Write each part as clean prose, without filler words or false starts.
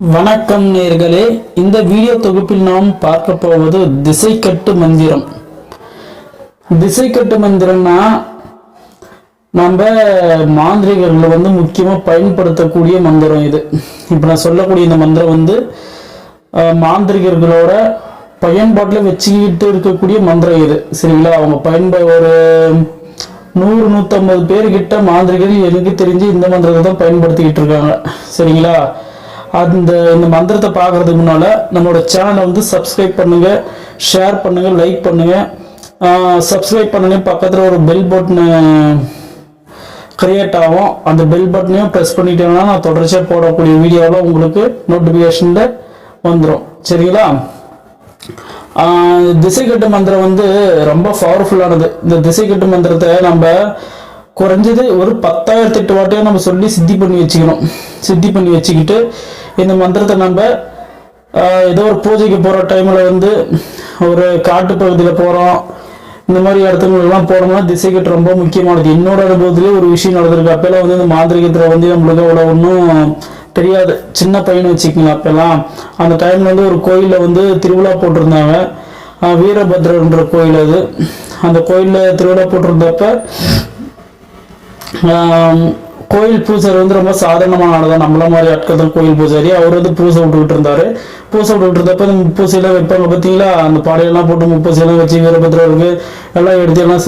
வணக்கம் நேயர்களே, இந்த வீடியோ தொகுப்பில் நாம் பார்க்க போவது திசைக்கட்டு மந்திரம். திசைக்கட்டு மந்திரம்னா நம்ம மாந்திரிகர்கள் முக்கியமாக பயன்படுத்தக்கூடிய மந்திரம் இது. இப்போ நான் சொல்லக்கூடிய இந்த மந்திரம் மாந்திரிகர்களோட பயன்பாட்டில் வச்சுக்கிட்டு இருக்கக்கூடிய மந்திரம் இது. சரிங்களா? அவங்க ஒரு 100-150 பேர்கிட்ட மாந்திரிகர்கள் எனக்கு தெரிஞ்சு இந்த மந்திரத்தை தான் பயன்படுத்திக்கிட்டு இருக்காங்க. சரிங்களா? இந்த மந்திரத்தை பார்க்கறதுக்கு முன்னால நம்மளோட சேனலை சப்ஸ்கிரைப் பண்ணுங்க, ஷேர் பண்ணுங்க, லைக் பண்ணுங்க. சப்ஸ்கிரைப் பண்ணுங்க, பக்கத்தில் ஒரு பெல் பட்டன் கிரியேட் ஆகும். அந்த பெல் பட்டனையும் ப்ரெஸ் பண்ணிட்டீங்கன்னா நான் தொடர்ச்சியாக போடக்கூடிய வீடியோவில் உங்களுக்கு நோட்டிஃபிகேஷன்ல வந்துடும். சரிங்களா? திசைக்கட்டு மந்திரம் ரொம்ப பவர்ஃபுல்லானது. இந்த திசைக்கட்டு மந்திரத்தை நம்ம குறைஞ்சது ஒரு 10,008 வாட்டியும் நம்ம சொல்லி சித்தி பண்ணி வச்சுக்கிட்டு இந்த மந்திரத்தை நம்ம ஏதோ ஒரு பூஜைக்கு போகிற டைமில் ஒரு காட்டு பகுதியில் போகிறோம், இந்த மாதிரி இடத்துங்களுக்கெல்லாம் போனோம்னா திசைக்கட்டு ரொம்ப முக்கியமானது. என்னோட அனுபவத்திலே ஒரு விஷயம் நடந்திருக்கு. அப்பெல்லாம் இந்த மாந்திரிகத்தில் நம்மளுக்கு அவ்வளோ ஒன்றும் தெரியாது. சின்ன பையன் வச்சுக்கோங்க. அப்பெல்லாம் அந்த டைமில் ஒரு கோயிலில் திருவிழா போட்டிருந்தாங்க. வீரபத்ரன்ற கோயில் அது. அந்த கோயிலில் திருவிழா போட்டிருந்தப்ப கோயில் பூசாரி ரொம்ப சாதாரணமான ஆளுதான். நம்மள மாதிரி ஆட்கள் தான் கோயில் பூசாரி. அவர் பூசை விட்டுக்கிட்டு இருந்தாரு. பூசை விட்டுக்கிட்டு இருந்தப்ப இந்த முப்பூசையெல்லாம் வைப்பாங்க பார்த்தீங்களா? அந்த பாடையெல்லாம் போட்டு முப்பூசையெல்லாம் வச்சு வீரபத்ரருக்கு எல்லாம் எடுத்து எல்லாம்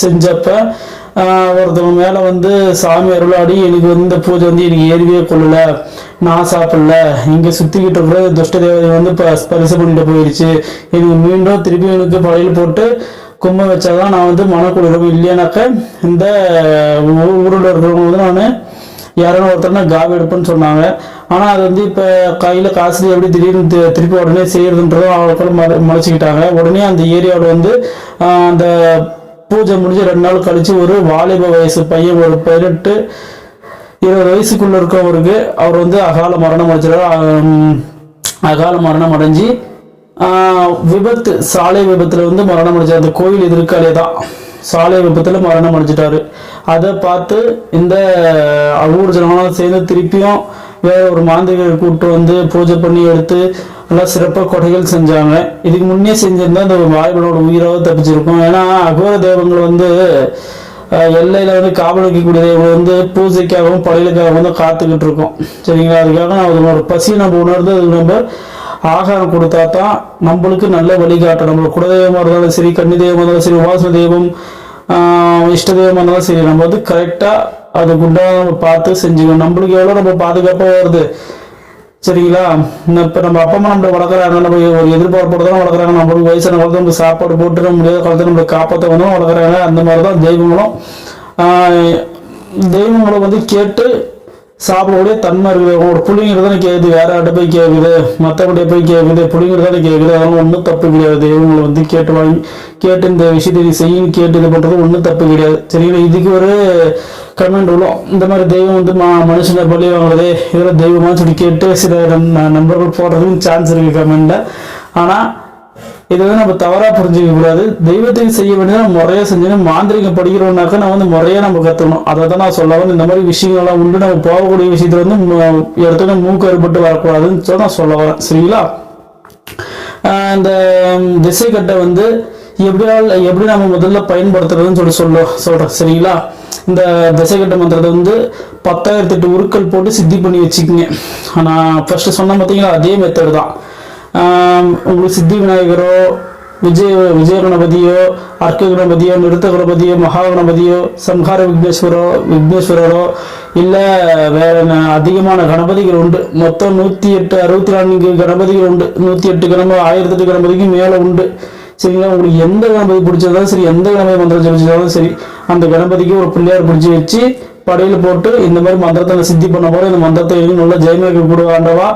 செஞ்சப்ப ஒருத்தவங்க மேலே சாமி அருளாடி எனக்கு இந்த பூஜை எனக்கு ஏறிவே கொள்ளல, நான் சாப்பிடல, இங்கே சுற்றிக்கிட்டு இருக்கிற துஷ்ட தேவதை பரிசு பண்ணிட்டு போயிடுச்சு, எனக்கு மீண்டும் திருப்பி எனக்கு படையில் போட்டு கும்பம் வச்சாதான் நான் மனக்குளிரும், இல்லையானாக்க இந்த ஊரில் இருக்கிறவங்க நான் யாரும் ஒருத்தர் காவி எடுப்பேன்னு சொன்னாங்க. ஆனால் அது இப்போ கையில் காசு எப்படி திடீர்னு திருப்பி உடனே செய்யறதுன்றதும் அவங்களுக்குள்ள முளைச்சிக்கிட்டாங்க. உடனே அந்த ஏரியாவில் அந்த பூஜை முடிஞ்சு 2 நாள் கழிச்சு ஒரு வாலிப வயசு பையன், ஒரு 18-20 வயசுக்குள்ள இருக்கவருக்கு அவர் அகால மரணம் அடைஞ்சு சாலை விபத்துல மரணம் அடைஞ்சார். அந்த கோயில் எதிர்க்காலே தான் சாலை விபத்துல மரணம் அடைஞ்சிட்டாரு. அதை பார்த்து இந்த ஊர் ஜனங்களும் சேர்ந்து திருப்பியும் வேற ஒரு மாந்திரிகரை கூப்பிட்டு பூஜை பண்ணி எடுத்து நல்லா சிறப்பாக கொடைகள் செஞ்சாங்க. இதுக்கு முன்னே செஞ்சிருந்தா அந்த வாய்ப்பனோட உயிராக தப்பிச்சிருக்கும். ஏன்னா அகோர தெய்வங்கள் எல்லையில காவல் வைக்கக்கூடிய தெய்வங்கள் பூஜைக்காகவும் படையலுக்காகவும் காத்துக்கிட்டு இருக்கோம். சரிங்களா? அதுக்காக நான் ஒரு பசியை நம்ம உணர்ந்து அதுக்கு நம்ம ஆகாரம் கொடுத்தா தான் நம்மளுக்கு நல்ல வழிகாட்டும். நம்ம குலதெய்வமாக இருந்தாலும் சரி, கன்னி தெய்வமாக இருந்தாலும் சரி, உபாசன தெய்வம், இஷ்ட தெய்வமாக இருந்தாலும் சரி, நம்ம கரெக்டாக அது குண்டாக நம்ம பார்த்து செஞ்சுக்கணும். நம்மளுக்கு எவ்வளோ நம்ம பாதுகாப்பாக வருது. சரிங்களா? இப்போ நம்ம அப்பா அம்மா நம்மளை வளர்க்குறாங்க, நம்ம ஒரு எதிர்பார்ப்போட தான் வளர்க்குறாங்க. நம்மளுக்கு வயசான காலத்தில் நம்ம சாப்பாடு போட்டு முடியாத காலத்தில் நம்மளை காப்பாற்ற வளர்க்குறாங்க. அந்த மாதிரி தான் தெய்வங்களும் கேட்டு சாப்பிடக்கூடிய தன்மை இருக்குது. ஒரு புள்ளிங்கிறது தானே கேட்குது, வேற ஆட்ட போய் கேட்குது, மற்றபடியே போய் கேட்குது, புள்ளிங்கிறது தானே கேட்குது. அதெல்லாம் ஒன்றும் தப்பு கிடையாது. இவங்களை கேட்டு இந்த விஷயத்தை செய்யும் கேட்டு இது பண்ணுறது ஒன்றும் தப்பு கிடையாது. சரிங்களா? இதுக்கு ஒரு கமெண்ட் விழும், இந்த மாதிரி தெய்வம் மனுஷனை பள்ளி வாங்குறதே இதெல்லாம் தெய்வமானு சொல்லி கேட்டு சில நண்பர்கள் போடுறதுக்கு சான்ஸ் இருக்கு கமெண்ட்ல. ஆனால் இதை நம்ம தவறாக புரிஞ்சிக்க கூடாது. தெய்வத்தையும் செய்ய வேண்டியது முறையாக செஞ்சோன்னா மாந்திரிகம் படிக்கிறோம்னாக்கா நான் முறையாக நம்ம கற்றுக்கணும். அதை தான் நான் சொல்ல இந்த மாதிரி விஷயங்கள்லாம் உண்டு. நம்ம போகக்கூடிய விஷயத்துல எடுத்தோன்னே மூக்கு அறுபட்டு வரக்கூடாதுன்னு நான் சொல்ல வரேன். சரிங்களா? இந்த திசைக்கட்டை எப்படி நம்ம முதல்ல பயன்படுத்துறதுன்னு சொல்றேன். சரிங்களா? இந்த திசைக்கட்ட மந்திரத்தை 10,008 உருக்கள் போட்டு சித்தி பண்ணி வச்சுக்கிங்க. நான் ஃபர்ஸ்ட் சொன்ன பார்த்தீங்களா, அதே மெத்தட் தான். உங்களுக்கு சித்தி விநாயகரோ, விஜய கணபதியோ, அர்க்க கணபதியோ, நிறுத்த கணபதியோ, மகா கணபதியோ, சம்ஹார விக்னேஸ்வரரோ இல்லை வேற அதிகமான கணபதிகள் உண்டு. மொத்தம் 108-64 கணபதிகள் உண்டு. 108 1008 கணபதிக்கு மேலே உண்டு. சரிங்களா? உங்களுக்கு எந்த கணபதி பிடிச்சதாலும் சரி, எந்த கணபதி மந்திரம் பிடிச்சதாலும் சரி, அந்த கணபதிக்கு ஒரு பிள்ளையார் பிடிச்சி வச்சு படையில போட்டு இந்த மாதிரி மந்திரத்தை சித்தி பண்ண போற இந்த மந்திரத்தை நல்லா ஜெயமேக கூடுவாண்டவா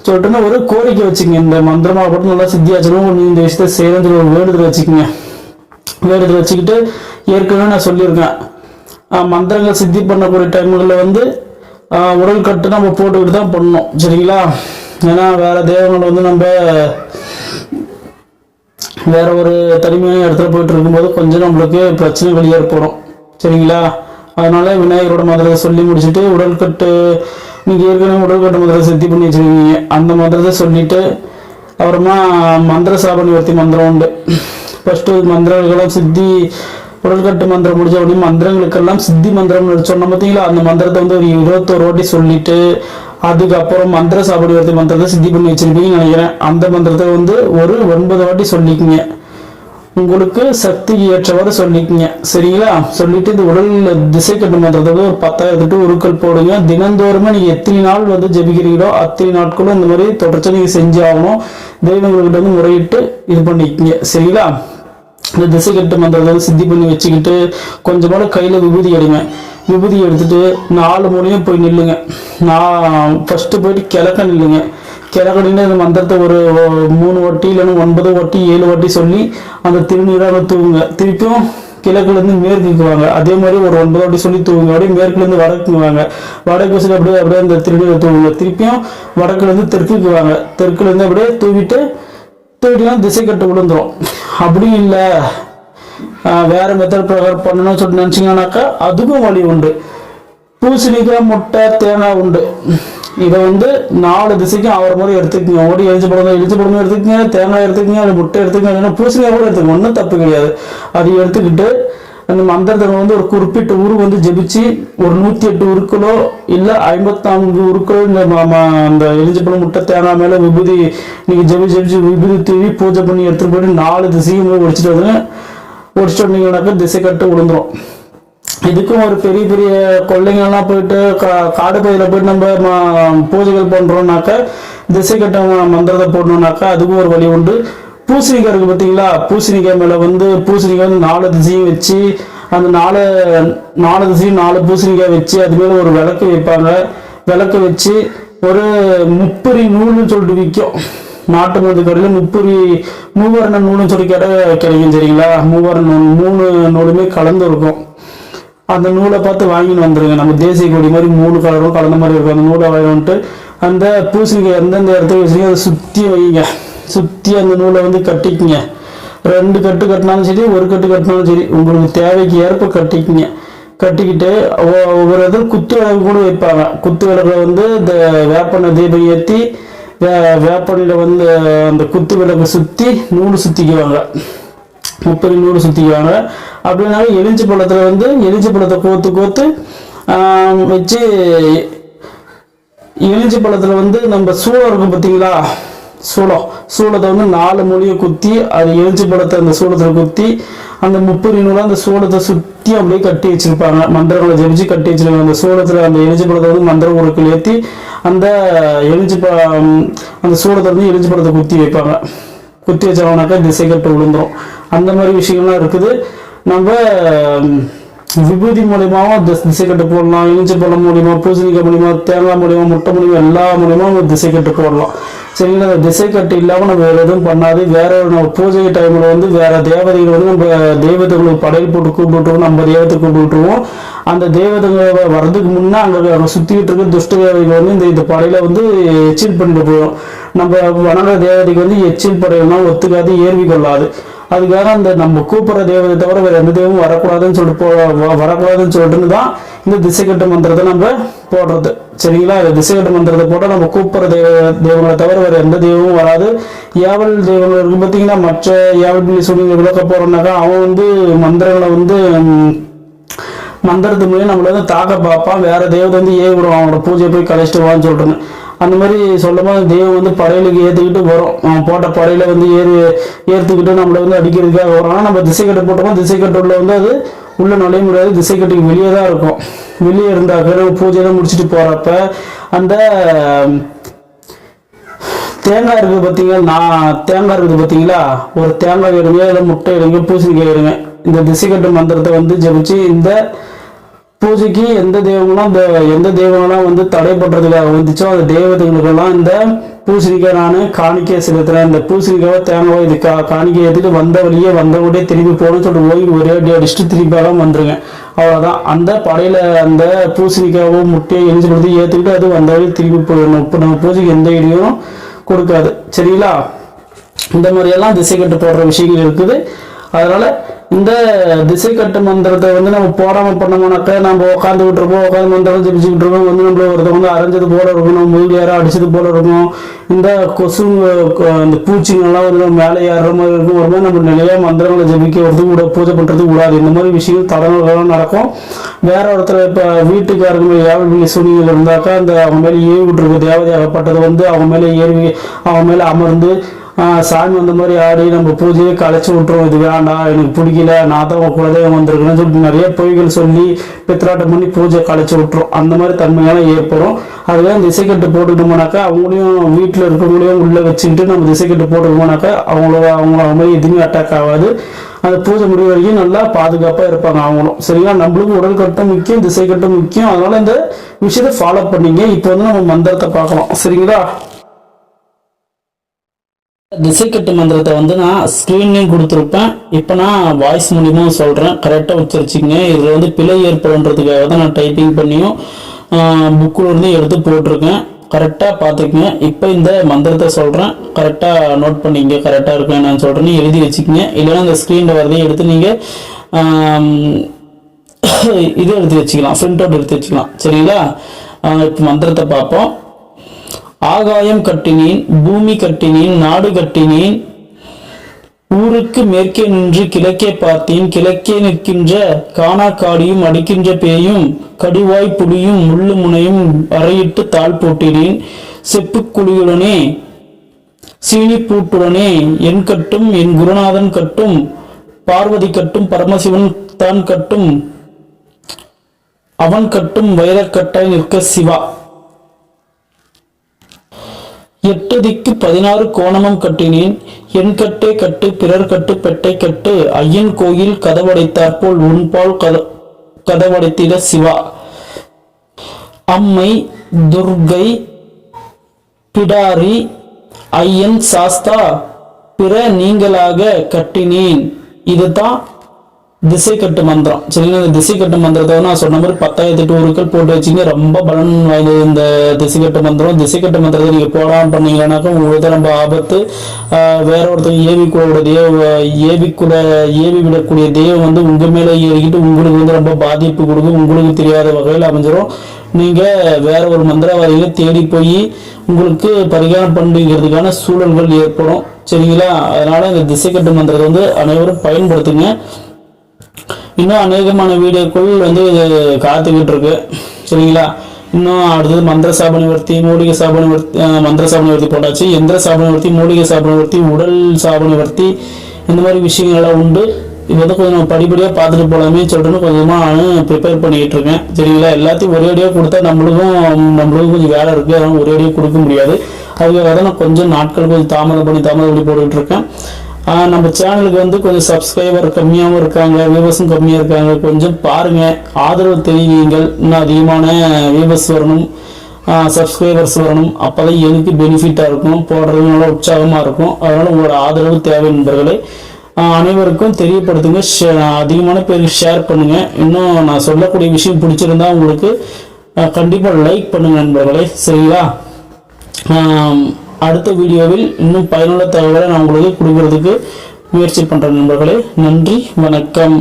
சொல்லிட்டுன்னா ஒரு கோரிக்கை வச்சுங்க. இந்த மந்திரமா போட்டு நல்லா சித்தியாச்சனும் இந்த விஷயத்த செய்யணும்னு சொல்லி ஒரு வேண்டுதல் வச்சுக்கோங்க. வேண்டுதல் வச்சுக்கிட்டு ஏற்கனவே நான் சொல்லியிருக்கேன், மந்திரங்கள் சித்தி பண்ணக்கூடிய டைம்களில் உடல் கட்டு நம்ம போட்டுக்கிட்டு தான் பண்ணணும். சரிங்களா? ஏன்னா வேற தெய்வங்களை நம்ம வேற ஒரு தனிமையான இடத்துல போயிட்டு இருக்கும்போது கொஞ்சம் நம்மளுக்கு பிரச்சனைகள் ஏற்படும். சரிங்களா? அதனால விநாயகரோட மந்திரத்தை சொல்லி முடிச்சுட்டு நீங்கள் ஏற்கனவே உடல்கட்ட மந்திரத்தை சித்தி பண்ணி வச்சுருக்கீங்க, அந்த மந்திரத்தை சொல்லிவிட்டு அப்புறமா மந்திர சாப நிவர்த்தி மந்திரம் உண்டு. ஃபஸ்ட்டு மந்திரங்களுக்கெல்லாம் சித்தி உடல்கட்டு மந்திரம் முடிஞ்ச உடனே மந்திரங்களுக்கெல்லாம் சித்தி மந்திரம் சொன்ன பார்த்தீங்களா, அந்த மந்திரத்தை வந்து ஒரு 21 வாட்டி சொல்லிட்டு அதுக்கப்புறம் மந்திர சாப நிவர்த்தி மந்திரத்தை சித்தி பண்ணி வச்சுருப்பீங்கன்னு நினைக்கிறேன். அந்த மந்திரத்தை வந்து ஒரு 9 வாட்டி சொல்லிக்கிங்க, உங்களுக்கு சக்திக்கு ஏற்றவாறு சொல்லிக்கங்க. சரிங்களா? சொல்லிட்டு இந்த உடல் திசை கட்டு மந்திரத்தை ஒரு 10,000 உருக்கள் போடுங்க. தினந்தோறுமே நீங்க எத்தனை நாள் வந்து ஜெபிக்கிறீங்களோ அத்தனை நாட்களும் இந்த மாதிரி தொடர்ச்சி நீங்க செஞ்சு ஆகணும். தெய்வங்கள்கிட்ட வந்து முறையிட்டு இது பண்ணிக்கங்க. சரிங்களா? இந்த திசை கட்டு மந்திரத்தை வந்து சித்தி பண்ணி வச்சுக்கிட்டு கொஞ்சமான கையில விபூதி எடுங்க. விபூதி எடுத்துட்டு 4 மூலையும் போய் நில்லுங்க. நான் ஃபர்ஸ்ட் போயிட்டு கிழக்க நில்லுங்க. கிழக்கடின்னு இந்த மந்திரத்தை ஒரு 3 வாட்டி இல்லைன்னா 9 வாட்டி 7 வாட்டி சொல்லி அந்த திருநீராக தூவுங்க. திருப்பியும் கிழக்குலேருந்து மேற்குக்கு வாங்க. அதே மாதிரி ஒரு 9 வாட்டி சொல்லி தூவுங்க. அப்படியே மேற்குலேருந்து வடக்குக்கு வாங்க. வடக்கு சொல்லி அப்படியே அந்த திருநீரை தூவுங்க. திருப்பியும் வடக்குலேருந்து தெற்குக்கு வாங்க. தெற்குலேருந்து அப்படியே தூவிட்டுனா திசை கட்டு விழுந்துடும். அப்படி இல்லை வேற மெத்தட் பிரகாரம் பண்ணணும்னு சொல்லிட்டு நினச்சிங்கன்னாக்கா அதுக்கும் வழி உண்டு. பூசணிக்காய், முட்டை, தேங்காய் உண்டு. இதை வந்து 4 திசைக்கும் ஆகிற மாதிரி எடுத்துக்கங்க. ஓடி எழுச்சி பழமும் எடுத்துக்கங்க, தேங்காய் எடுத்துக்கங்க, அது முட்டை எடுத்துக்கங்க, இல்லைன்னா பூசணிக்காய் கூட எடுத்துக்கங்க, ஒன்றும் தப்பு கிடையாது. அதை எடுத்துக்கிட்டு அந்த மந்திரத்தை வந்து ஒரு குறிப்பிட்ட உரு வந்து ஜெபிச்சு ஒரு 108 உருக்களோ இல்லை 54 உருக்களோ அந்த எலிஞ்சி பழம், முட்டை, தேங்காய் மேலே விபூதி நீங்கள் ஜெபிச்சு விபூதி தூவி பூஜை பண்ணி எடுத்துகிட்டு போயிட்டு 4 திசையும் போய் ஒடிச்சிட்டு வந்துங்க. ஒடிச்சிட்டு வந்தீங்கன்னாக்கா திசை கட்டு விழுந்துடும். இதுக்கும் ஒரு பெரிய பெரிய கொள்ளைங்கள்லாம் போயிட்டு காடு பகுதியில் போயிட்டு நம்ம பூஜைகள் பண்ணுறோம்னாக்கா திசை கட்ட மந்திரத்தை போடணும்னாக்கா அதுக்கும் ஒரு வழி உண்டு. பூசணிக்காய் இருக்குது பார்த்தீங்களா, பூசணிக்காய் மேலே வந்து பூசணிக்காய் வந்து 4 திசையும் வச்சு அந்த 4 திசையும் 4 பூசணிக்காய் வச்சு அது மேலே ஒரு விளக்கு வைப்பாங்க. விளக்கு வச்சு ஒரு முப்பரி நூல்னு சொல்லிட்டு விற்கும். நாட்டு மருந்து கடையில் மூவர்ண நூல்னு சொல்லி கிடைக்கும். சரிங்களா? மூவர்ண 3 நூலுமே கலந்து இருக்கும். அந்த நூலை பார்த்து வாங்கின்னு வந்துடுங்க. நம்ம தேசிய கொடி மாதிரி 3 கலரும் கலந்த மாதிரி இருக்கும். அந்த நூலை வாங்கிட்டு அந்த பூசணிக்காய் எந்தெந்த இடத்துல வச்சுங்க அதை சுற்றி வைங்க. சுற்றி அந்த நூலை வந்து கட்டிக்குங்க. 2 கட்டு கட்டினாலும் சரி, 1 கட்டு கட்டினாலும் சரி, உங்களுக்கு தேவைக்கு ஏற்ப கட்டிக்குங்க. கட்டிக்கிட்டு ஒவ்வொரு இதில் குத்து விளக்கு கூட வைப்பாங்க. குத்து விளக்கில் வந்து இந்த வேப்பனை தீபம் ஏற்றி வேப்பனையில் வந்து அந்த குத்து விளக்கை சுற்றி நூல் சுற்றிக்குவாங்க. 30 நூறு சுற்றிக்குவாங்க. அப்படின்னாலும் எலிஞ்சி பழத்தில் வந்து எலிஞ்சி பழத்தை கோத்து வச்சு எலிஞ்சி பழத்தில் வந்து நம்ம சூளம் இருக்கும் பார்த்தீங்களா, சூளத்தை வந்து 4 மூலையை குத்தி அது எலிஞ்சி பழத்தை அந்த சூளத்தில் குத்தி அந்த 30 நூலை அந்த சூளத்தை சுற்றி அப்படியே கட்டி வச்சிருப்பாங்க. மந்திரங்களை ஜெபிச்சு கட்டி வச்சிருக்காங்க. அந்த சூளத்தில் அந்த எலிஞ்சி பழத்தை வந்து மந்திர உருக்கள் ஏற்றி அந்த அந்த சூளத்தை வந்து எலிஞ்சி பழத்தை குத்தி வைப்பாங்க. குத்தி வச்சவனாக்கா திசை கட்டு விழுந்துடும். அந்த மாதிரி விஷயங்கள்லாம் இருக்குது. நம்ம விபூதி மூலியமாகவும் திசை கட்டு போடலாம். இஞ்சி பழம் மூலியமா, பூசணிக்காய் மூலியமா, தேங்காய் மூலியமா, முட்டை மூலியமா, எல்லா மூலியமா திசை கட்டு போடலாம். சரிங்களா? அந்த திசை கட்டு இல்லாமல் நம்ம வேற எதுவும் பண்ணாது. வேற நம்ம பூஜை டைம்ல வந்து வேற தேவதைகள் வந்து நம்ம தெய்வத்துகளுக்கு படையல் போட்டு கூப்பிட்டுருவோம். நம்ம தெய்வத்தை கூப்பிட்டுருவோம். அந்த தெய்வத்துங்க வர்றதுக்கு முன்னே அங்கே சுற்றிக்கிட்டு இருக்க துஷ்ட தேவதைகள் வந்து இந்த படையில வந்து எச்சில் பண்ணிட்டு போயிடும். நம்ம வணங்குற தேவதைக்கு வந்து எச்சில் படையல்னா ஒத்துக்காது, ஏர்வி கொள்ளாது. அதுக்காக அந்த நம்ம கூப்பிட்ற தெய்வத்தை தவிர வேற எந்த தெய்வமும் வரக்கூடாதுன்னு சொல்லிட்டு தான் இந்த திசை கட்டு மந்திரத்தை நம்ம போடுறது. சரிங்களா? இந்த திசை கட்டு மந்திரத்தை போட்டால் நம்ம கூப்பிட்ற தெய்வங்களை தவிர வேற எந்த தெய்வமும் வராது. ஏவல் தெய்வங்கள் இருக்கு பார்த்தீங்கன்னா, மற்ற ஏவல் பிள்ளை சொல்லி விளக்க போறோம்னாக்கா அவன் வந்து மந்திரங்களை வந்து மந்திரத்து மூலியம் நம்மள வந்து தாக்க பார்ப்பான். வேற தெய்வத்தை வந்து விடுவான், அவனோட பூஜையை போய் கழிச்சிட்டு வான்னு சொல்றேன்னு. அந்த மாதிரி சொல்லும்போது தெய்வம் வந்து படையலுக்கு ஏற்றுக்கிட்டு வரும். அவன் போட்ட படையில வந்து ஏற்றுக்கிட்டு நம்மளை வந்து அடிக்கிறதுக்காக வரும். ஆனால் நம்ம திசை கட்டு போட்டோம், திசை கட்டுள்ள வந்து அது உள்ள நுழைய முடியாது. திசை கட்டுக்கு வெளியே தான் இருக்கும். வெளியே இருந்தாக்க நம்ம பூஜையெல்லாம் முடிச்சுட்டு போறப்ப அந்த தேங்காய் இருக்குது பார்த்தீங்களா, தேங்காய் இருக்குது பார்த்தீங்களா, ஒரு தேங்காய் எடுங்க, இல்லை முட்டை எடுங்க, பூசணிக்காய் எடுங்க. இந்த திசை கட்டு மந்திரத்தை வந்து ஜபிச்சு இந்த பூஜைக்கு எந்த தெய்வங்களாம் வந்து தடைப்படுறதுக்காக வந்துச்சோ அந்த தெய்வத்துங்களுக்கெல்லாம் இந்த பூசணிக்காய் நான் காணிக்கையை செலுத்துறேன். இந்த பூசணிக்காவை தேங்காய் இது காணிக்கை ஏற்றிட்டு வந்த வழியே திரும்பி போகணும்னு சொல்லிட்டு ஓய்வு ஒரே அடிச்சுட்டு திரும்பியெல்லாம் வந்துருங்க. அவ்வளோதான். அந்த படையில அந்த பூசணிக்காவோ முட்டையை எரிஞ்சு கொடுத்து ஏற்றுக்கிட்டு அது வந்த வழி திரும்பி போயிடணும். இப்போ நம்ம பூஜைக்கு எந்த இடையும் கொடுக்காது. சரிங்களா? இந்த மாதிரியெல்லாம் திசை கட்டு போடுற விஷயங்கள் இருக்குது. அதனால இந்த திசை கட்டு மந்திரத்தை வந்து நம்ம போடாம பண்ணோம்னாக்கா நம்ம உட்காந்துக்கிட்டு இருப்போம், உட்காந்து மந்திரம் ஜெபிச்சுக்கிட்டு இருக்கோம், வந்து நம்மள ஒருத்தவங்க அரைஞ்சது போல இருக்கணும், மூலி யாரும் அடிச்சது போல இருக்கும், இந்த கொசு இந்த பூச்சிங்கெல்லாம் வந்து மேலே ஏறுற மாதிரி இருக்கும். ஒரு மாதிரி நம்ம நிறைய மந்திரங்களை ஜெபிக்கிறது கூட, பூஜை பண்றது கூடாது. இந்த மாதிரி விஷயம் தடங்கள்லாம் நடக்கும். வேற ஒருத்தர் இப்போ வீட்டுக்காரங்க ஏவல் சூழ்நிலை இருந்தாக்கா அந்த அவங்க மேலே ஏவி விட்டுருக்கு தேவதையாகப்பட்டது வந்து அவங்க மேலே ஏறி அவங்க மேலே அமர்ந்து சாமி வந்த மாதிரி ஆடி நம்ம பூஜையை கலைச்சி விட்டுரும். இது வேண்டாம், எனக்கு பிடிக்கல, நான் தான் குலதெய்வம் வந்திருக்குன்னு சொல்லிட்டு நிறைய பொய்கள் சொல்லி பித்திராட்டம் பண்ணி பூஜை கலைச்சி விட்டுரும். அந்த மாதிரி தன்மையெல்லாம் ஏற்படும். அதுவே திசைக்கட்டு போட்டுக்கிட்டோம்னாக்கா அவங்களையும் வீட்டில் இருக்கவங்களையும் உள்ளே வச்சுக்கிட்டு நம்ம திசைக்கட்டு போட்டுக்கிட்டோம்னாக்கா அவங்க மாதிரி எதுவுமே அட்டாக் ஆகாது. அந்த பூஜை முடிவு வரைக்கும் நல்லா பாதுகாப்பாக இருப்பாங்க அவங்களும். சரிங்களா? நம்மளுக்கு உடல் கட்டும் முக்கியம், திசை கட்டும் முக்கியம். அதனால இந்த விஷயத்தை ஃபாலோ பண்ணீங்க. இப்போ வந்து நம்ம மந்திரத்தை பார்க்கலாம். சரிங்களா? திசைக்கட்டு மந்திரத்தை வந்து நான் ஸ்க்ரீன்லையும் கொடுத்துருப்பேன். இப்போ நான் வாய்ஸ் மூலியமாக சொல்கிறேன், கரெக்டாக உச்சரிச்சிங்க. இதில் வந்து பிழை ஏற்படுன்றதுக்காக தான் நான் டைப்பிங் பண்ணியும் புக்கில் இருந்து எடுத்து போட்டிருக்கேன். கரெக்டாக பார்த்துக்குங்க. இப்போ இந்த மந்திரத்தை சொல்கிறேன், கரெக்டாக நோட் பண்ணிங்க. கரெக்டாக இருக்கேன் நான் சொல்கிறேன்னு எழுதி வச்சுக்கோங்க. இல்லைன்னா இந்த ஸ்க்ரீனில் வரதையும் எடுத்து நீங்கள் இது எடுத்து வச்சுக்கலாம், பிரிண்ட் அவுட் எடுத்து வச்சுக்கலாம். சரிங்களா? இப்போ மந்திரத்தை பார்ப்போம். ஆகாயம் கட்டினேன், பூமி கட்டினேன், நாடு கட்டினேன், ஊருக்கு மேற்கே நின்று கிழக்கே பார்த்தேன், கிழக்கே நிற்கின்ற காணாக்காடியும் அடிக்கின்ற பேயும் கடிவாய் புடியும் முள்ளு முனையும் அறையிட்டு தாழ் போட்டினேன், செப்பு குழியுடனே சீனி பூட்டுடனே என் கட்டும் என் குருநாதன் கட்டும் பார்வதி கட்டும் பரமசிவன் தான் கட்டும் அவன் கட்டும் வைரக்கட்டாய் நிற்க சிவா. 8 திக்கு 16 கோணமும் கட்டினேன், என் கட்டே கட்டு பிறர் கட்டு பெட்டை கட்டு ஐயன் கோயில் கதவடைத்தாற்போல் உன்பால் கதவடைத்திட சிவா. அம்மை துர்கை பிடாரி ஐயன் சாஸ்தா பிற நீங்களாக கட்டினேன். இதுதான் திசை கட்டு மந்திரம். சரிங்களா? இந்த திசை கட்டு மந்திரத்தை நான் சொன்ன மாதிரி 10,008 ஊருக்கள் போட்டு வச்சுங்க. ரொம்ப பலன் வாய்ந்தது இந்த திசை கட்டு மந்திரம். திசை கட்டு மந்திரத்தை நீங்க போடாமல் பண்ணீங்கன்னாக்கா உங்களுக்கு ரொம்ப ஆபத்து. வேற ஒருத்தர் ஏவி விடக்கூடிய தெய்வம் வந்து உங்க மேல ஏறிக்கிட்டு உங்களுக்கு வந்து ரொம்ப பாதிப்பு கொடுக்கும். உங்களுக்கு தெரியாத வகையில் அமைஞ்சிடும். நீங்க வேற ஒரு மந்திரவாதிகளை தேடி போய் உங்களுக்கு பரிகாரம் பண்ணுங்கிறதுக்கான சூழல்கள் ஏற்படும். சரிங்களா? அதனால இந்த திசை கட்டு மந்திரத்தை வந்து அனைவரும் பயன்படுத்துங்க. இன்னும் அநேகமான வீடியோக்கள் வந்து காத்துக்கிட்டு இருக்கு. சரிங்களா? இன்னும் அடுத்தது மந்திர சாபனிவர்த்தி, மூலிகை சாபனிவர்த்தி, மந்திர சாபனிவர்த்தி போட்டாச்சு, எந்திர சாபனிவர்த்தி, மூலிகை சாபனிவர்த்தி, உடல் சாபனிவர்த்தி, இந்த மாதிரி விஷயங்கள்லாம் உண்டு. இது வந்து கொஞ்சம் படிப்படியாக பார்த்துட்டு போலாமே சொல்லிட்டு கொஞ்சமாக நான் ப்ரிப்பேர் பண்ணிக்கிட்டு இருக்கேன். சரிங்களா? எல்லாத்தையும் ஒரே அடியாக கொடுத்தா நம்மளுக்கும் கொஞ்சம் வேலை இருக்குது. அதனால் ஒரே அடியாக கொடுக்க முடியாது. அதுக்காக தான் நான் கொஞ்சம் நாட்கள் கொஞ்சம் தாமதம் பண்ணி போட்டுக்கிட்டு இருக்கேன். நம்ம சேனலுக்கு வந்து கொஞ்சம் சப்ஸ்கிரைபர் கம்மியாகவும் இருக்காங்க, வியூவர்ஸும் கம்மியாக இருக்காங்க. கொஞ்சம் பாருங்க, ஆதரவு தெரிவிங்கள். இன்னும் அதிகமான வியூவர்ஸ் வரணும், சப்ஸ்கிரைபர்ஸ் வரணும். அப்போதான் எனக்கு பெனிஃபிட்டாக இருக்கும், போடுறது நல்லா உற்சாகமாக இருக்கும். அதனால் உங்களோட ஆதரவு தேவை நண்பர்களே. அனைவருக்கும் தெரியப்படுத்துங்க, அதிகமான பேருக்கு ஷேர் பண்ணுங்க. இன்னும் நான் சொல்லக்கூடிய விஷயம் பிடிச்சிருந்தா உங்களுக்கு கண்டிப்பாக லைக் பண்ணுங்க நண்பர்களே. சரிங்களா? அடுத்த வீடியோவில் இன்னும் பயனுள்ள தகவலை நான் உங்களுக்கு கொடுக்கறதுக்கு முயற்சி பண்றேன் நண்பர்களே. நன்றி, வணக்கம்.